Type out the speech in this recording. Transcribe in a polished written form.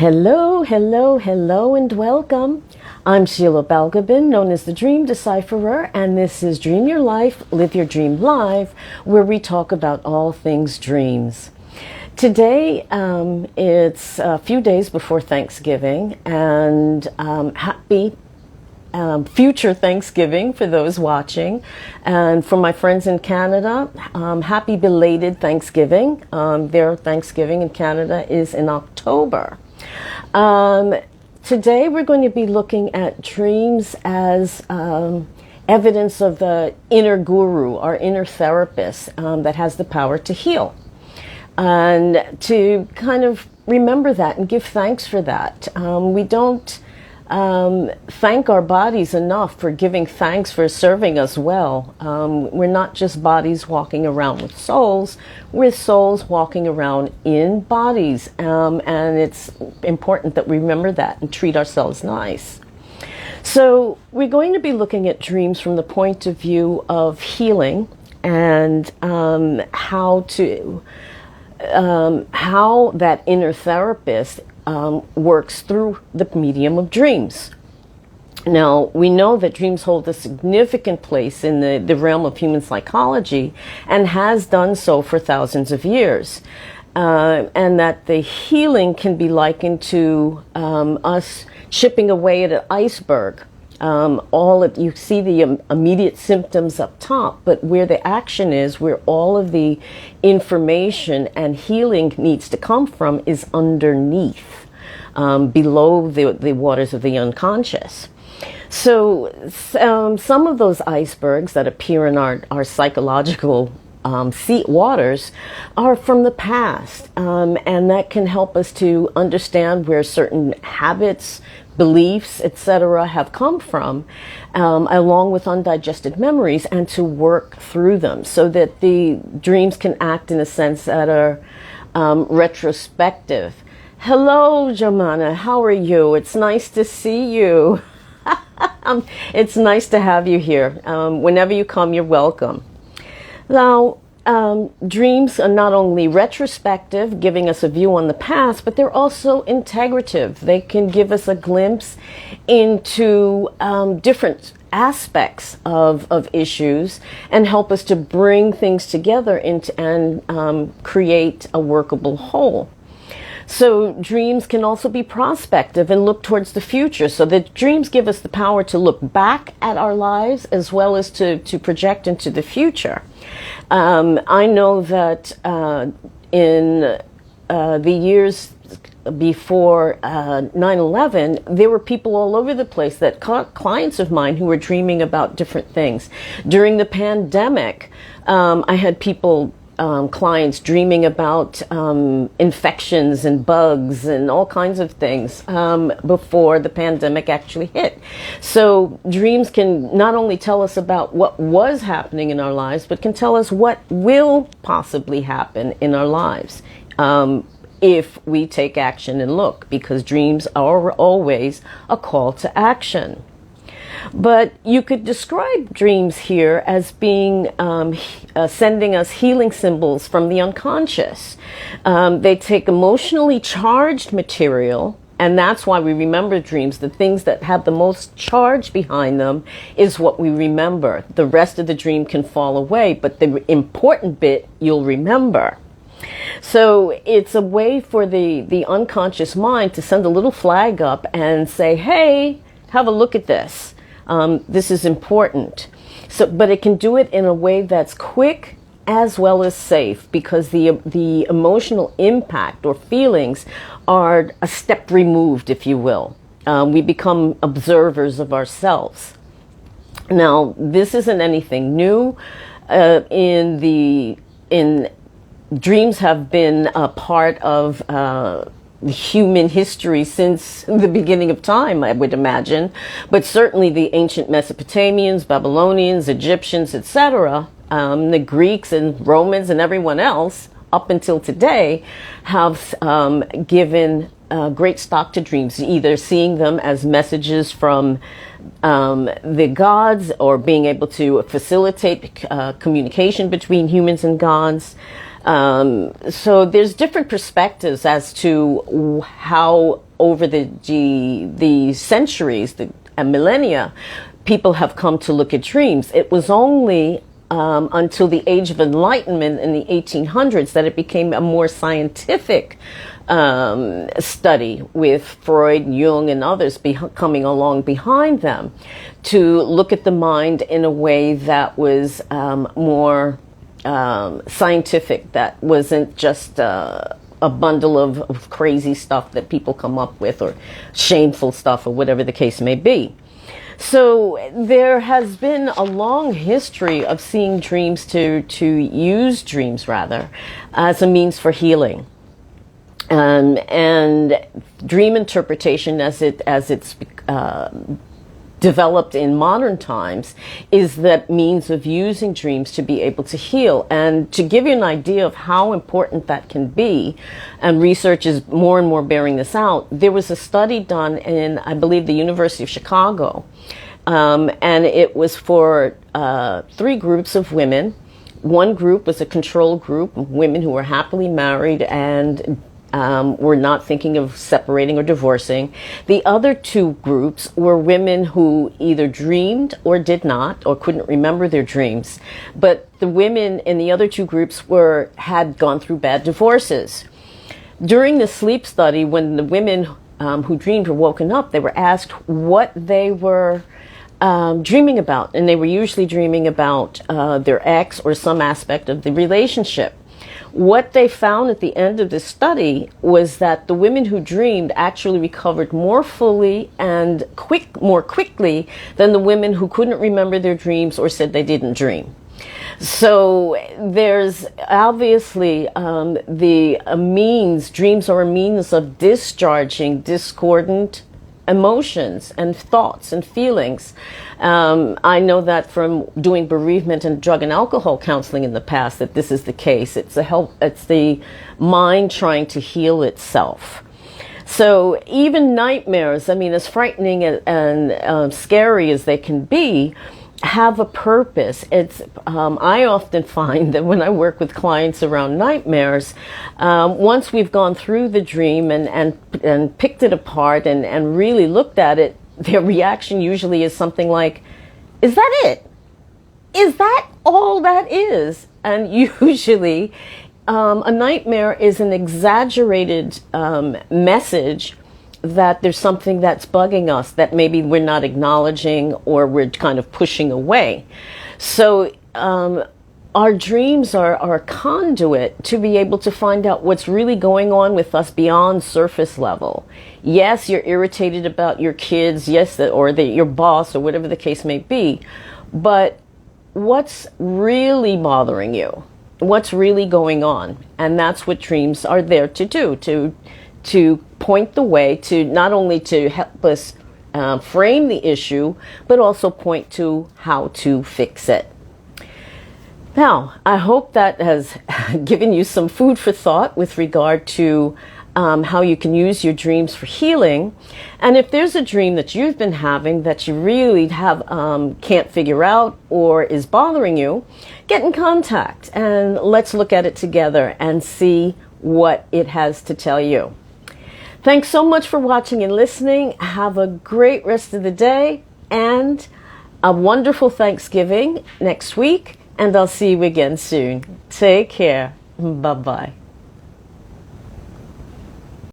Hello, hello, hello, and welcome. I'm Sheila Balgobin, known as the Dream Decipherer, and this is Dream Your Life, Live Your Dream Live, where we talk about all things dreams. Today, it's a few days before Thanksgiving, and happy future Thanksgiving for those watching. And for my friends in Canada, happy belated Thanksgiving. Their Thanksgiving in Canada is in October. Today we're going to be looking at dreams as evidence of the inner guru, our inner therapist that has the power to heal. And to kind of remember that and give thanks for that. We don't thank our bodies enough for giving thanks for serving us well. We're not just bodies walking around with souls, we're souls walking around in bodies, and it's important that we remember that and treat ourselves nice. So we're going to be looking at dreams from the point of view of healing and how that inner therapist works through the medium of dreams. Now, we know that dreams hold a significant place in the realm of human psychology and has done so for thousands of years. And that the healing can be likened to us chipping away at an iceberg. You see the immediate symptoms up top, but where the action is, where all of the information and healing needs to come from, is underneath, below the waters of the unconscious. So some of those icebergs that appear in our psychological sea waters are from the past, and that can help us to understand where certain habits, beliefs, etc. have come from, along with undigested memories, and to work through them so that the dreams can act in a sense that are retrospective. Hello, Jomana, how are you? It's nice to see you. It's nice to have you here. Whenever you come, you're welcome. Now, dreams are not only retrospective, giving us a view on the past, but they're also integrative. They can give us a glimpse into different aspects of issues and help us to bring things together and create a workable whole. So dreams can also be prospective and look towards the future. So the dreams give us the power to look back at our lives as well as to project into the future. I know that in the years before 9/11, there were people all over the place, that clients of mine who were dreaming about different things. During the pandemic, I had people, clients dreaming about infections and bugs and all kinds of things before the pandemic actually hit. So dreams can not only tell us about what was happening in our lives, but can tell us what will possibly happen in our lives if we take action and look, because dreams are always a call to action. But you could describe dreams here as being sending us healing symbols from the unconscious. They take emotionally charged material, and that's why we remember dreams. The things that have the most charge behind them is what we remember. The rest of the dream can fall away, but the important bit you'll remember. So it's a way for the unconscious mind to send a little flag up and say, hey, have a look at this. This is important. So, but it can do it in a way that's quick as well as safe, because the emotional impact or feelings are a step removed, if you will. We become observers of ourselves. Now, this isn't anything new. Dreams have been a part of human history since the beginning of time, I would imagine. But certainly the ancient Mesopotamians, Babylonians, Egyptians, etc., the Greeks and Romans and everyone else up until today have given great stock to dreams, either seeing them as messages from the gods, or being able to facilitate communication between humans and gods. So there's different perspectives as to how over the centuries, the millennia, people have come to look at dreams. It was only until the Age of Enlightenment in the 1800s that it became a more scientific study, with Freud, Jung, and others coming along behind them to look at the mind in a way that was more scientific, that wasn't just a bundle of crazy stuff that people come up with, or shameful stuff, or whatever the case may be. So there has been a long history of seeing dreams, to use dreams rather, as a means for healing. And dream interpretation, as it's developed in modern times, is that means of using dreams to be able to heal. And to give you an idea of how important that can be, and research is more and more bearing this out, there was a study done in, I believe, the University of Chicago, and it was for 3 groups of women. One group was a control group of women who were happily married and were not thinking of separating or divorcing. The other 2 groups were women who either dreamed or did not, or couldn't remember their dreams. But the women in the other 2 groups had gone through bad divorces. During the sleep study, when the women who dreamed were woken up, they were asked what they were dreaming about, and they were usually dreaming about their ex or some aspect of the relationship. What they found at the end of the study was that the women who dreamed actually recovered more fully and more quickly than the women who couldn't remember their dreams or said they didn't dream. So there's obviously dreams are a means of discharging discordant emotions and thoughts and feelings. I know that from doing bereavement and drug and alcohol counseling in the past, that this is the case. It's the mind trying to heal itself. So even nightmares, I mean, as frightening and scary as they can be, have a purpose. I often find that when I work with clients around nightmares, once we've gone through the dream and picked it apart and really looked at it, their reaction usually is something like, "Is that it? Is that all that is?" And usually a nightmare is an exaggerated message that there's something that's bugging us that maybe we're not acknowledging, or we're kind of pushing away. So our dreams are a conduit to be able to find out what's really going on with us beyond surface level. Yes, you're irritated about your kids, yes, your boss, or whatever the case may be, but what's really bothering you? What's really going on? And that's what dreams are there to do, to point the way, to not only to help us frame the issue, but also point to how to fix it. Now, I hope that has given you some food for thought with regard to how you can use your dreams for healing. And if there's a dream that you've been having that you really can't figure out or is bothering you, get in contact and let's look at it together and see what it has to tell you. Thanks so much for watching and listening. Have a great rest of the day and a wonderful Thanksgiving next week. And I'll see you again soon. Take care. Bye-bye.